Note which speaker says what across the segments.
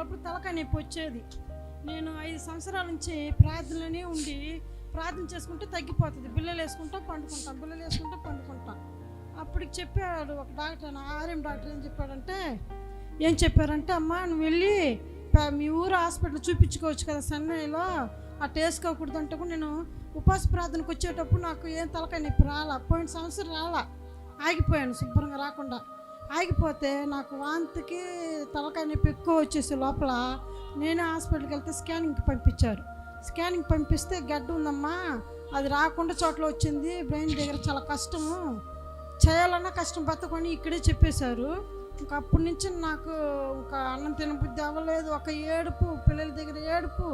Speaker 1: అప్పుడప్పుడు తలకాయ నొప్పి వచ్చేది. నేను 5 సంవత్సరాల నుంచి ప్రార్థనలోనే ఉండి ప్రార్థన చేసుకుంటే తగ్గిపోతుంది. బిళ్ళలు వేసుకుంటా పండుకుంటా. అప్పటికి చెప్పాడు ఒక డాక్టర్, ఆర్ఎం డాక్టర్ ఏం చెప్పారంటే అమ్మా నువ్వు వెళ్ళి మీ ఊరు హాస్పిటల్ చూపించుకోవచ్చు కదా, చెన్నైలో అట్ట వేసుకోకూడదు అంటే కూడా నేను ఉపవాస ప్రార్థనకు వచ్చేటప్పుడు నాకు ఏం తలకాయ నొప్పి రాలా. పోయిన సంవత్సరం రాలా, ఆగిపోయాను శుభ్రంగా రాకుండా. ఆగిపోతే నాకు వాంతికి తలకాయ నొప్పి ఎక్కువ వచ్చేసి లోపల నేనే హాస్పిటల్కి వెళ్తే స్కానింగ్కి పంపించారు. స్కానింగ్ పంపిస్తే గడ్డ ఉందమ్మా, అది రాకుండా చోట్ల వచ్చింది, బ్రెయిన్ దగ్గర చాలా కష్టము, చేయాలన్నా కష్టం బతకొని ఇక్కడే చెప్పేశారు. ఇంకా అప్పటి నుంచి నాకు ఇంకా అన్నం తినబుద్ధి అవ్వలేదు. ఒక ఏడుపు, పిల్లల దగ్గర ఏడుపు.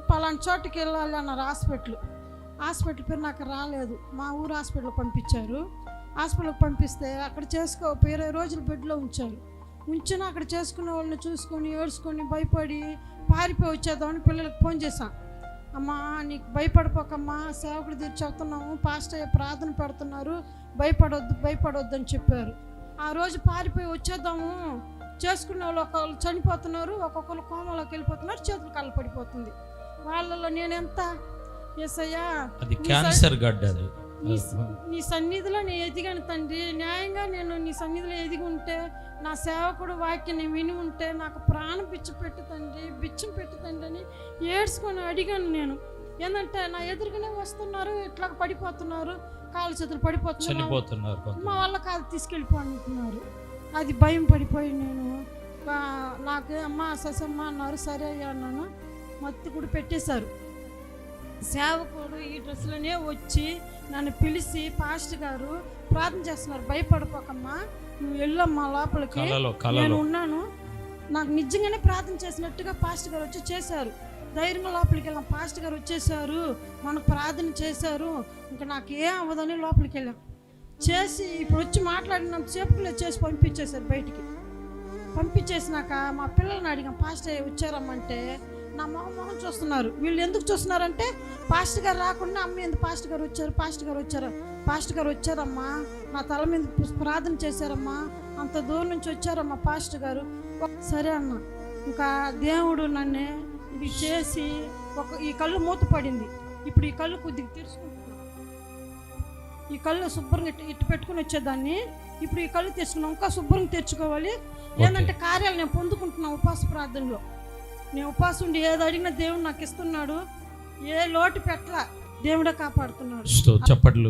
Speaker 1: పలానా చోటుకి వెళ్ళాలి అన్నారు హాస్పిటల్ పేరు నాకు రాలేదు. మా ఊరు హాస్పిటల్ పంపించారు. హాస్పిటల్కి పంపిస్తే అక్కడ 20 రోజులు బెడ్లో ఉంచినా అక్కడ చేసుకునే వాళ్ళని చూసుకొని ఏడ్చుకొని భయపడి పారిపోయి వచ్చేద్దామని పిల్లలకు ఫోన్ చేశాను. అమ్మా నీకు భయపడిపోకమ్మా, సేవకుడు తీర్చి చెప్తున్నాము, పాస్టర్ ప్రార్థన పెడుతున్నారు, భయపడొద్దు అని చెప్పారు. ఆ రోజు పారిపోయి వచ్చేద్దాము, చేసుకునే వాళ్ళు ఒకళ్ళు చనిపోతున్నారు, ఒక్కొక్కరు కోమలోకి వెళ్ళిపోతున్నారు, చేతులు కళ్ళు పడిపోతుంది. వాళ్ళలో నేనెంత యేసయ్యా నీ సన్నిధిలో నేను ఎదిగాను తండ్రి, న్యాయంగా నేను నీ సన్నిధిలో ఎదిగి ఉంటే, నా సేవకుడు వాక్యం నేను విని ఉంటే నాకు ప్రాణం బిచ్చం పెట్టు తండ్రి అని ఏడ్చుకొని అడిగాను. నేను ఏంటంటే నా ఎదురుగానే వస్తున్నారు, ఇట్లా పడిపోతున్నారు, కాళ్ళు చేతులు పడిపోతున్నారు, మా వాళ్ళ కాదు తీసుకెళ్ళిపోతున్నారు. అది భయం పడిపోయి నేను నాకు అమ్మ ససమ్మ అన్నారు. సరే అయ్యా అన్నాను. మత్తు కూడా పెట్టేశారు. సేవకుడు ఈ డ్రెస్సులోనే వచ్చి నన్ను పిలిచి పాస్టర్ గారు ప్రార్థన చేస్తున్నారు, భయపడిపోకమ్మా నువ్వు వెళ్ళమ్మా లోపలికి, నేను ఉన్నాను. నాకు నిజంగానే ప్రార్థన చేసినట్టుగా పాస్టర్ గారు వచ్చి చేశారు. ధైర్యంగా లోపలికి వెళ్ళాం. పాస్టర్ గారు వచ్చేసారు, మనకు ప్రార్థన చేశారు, ఇంకా నాకు ఏం అవ్వదని లోపలికి వెళ్ళాం. చేసి ఇప్పుడు వచ్చి మాట్లాడినంత సేపులో చేసి పంపించేశారు బయటికి. పంపించేసినాక మా పిల్లల్ని అడిగాం, పాస్టర్ వచ్చారమ్మంటే నా మొహం చూస్తున్నారు. వీళ్ళు ఎందుకు చూస్తున్నారంటే పాస్టర్ గారు రాకుండా అమ్మ ఎందుకు పాస్టర్ గారు వచ్చారమ్మా, నా తల మీద ప్రార్థన చేశారమ్మా, అంత దూరం నుంచి వచ్చారమ్మా పాస్టర్ గారు. సరే అన్న, ఇంకా దేవుడు నన్ను ఇది చేసి ఈ కళ్ళు మూత పడింది. ఇప్పుడు ఈ కళ్ళు కొద్దిగా తెరుచుకుంటున్నాను. ఈ కళ్ళు శుభ్రంగా ఇటు పెట్టుకుని వచ్చేదాన్ని, ఇప్పుడు ఈ కళ్ళు తెచ్చుకున్నాను. ఇంకా శుభ్రంగా తెచ్చుకోవాలి. ఏంటంటే కార్యాలు నేను పొందుకుంటున్నాను ఉపవాస ప్రార్థనలో. నేను ఉపవాసం ఉండి ఏది అడిగినా దేవుడు నాకు ఇస్తున్నాడు, ఏ లోటు పెట్టలా, దేవుడే కాపాడుతున్నాడు.
Speaker 2: చప్పట్లు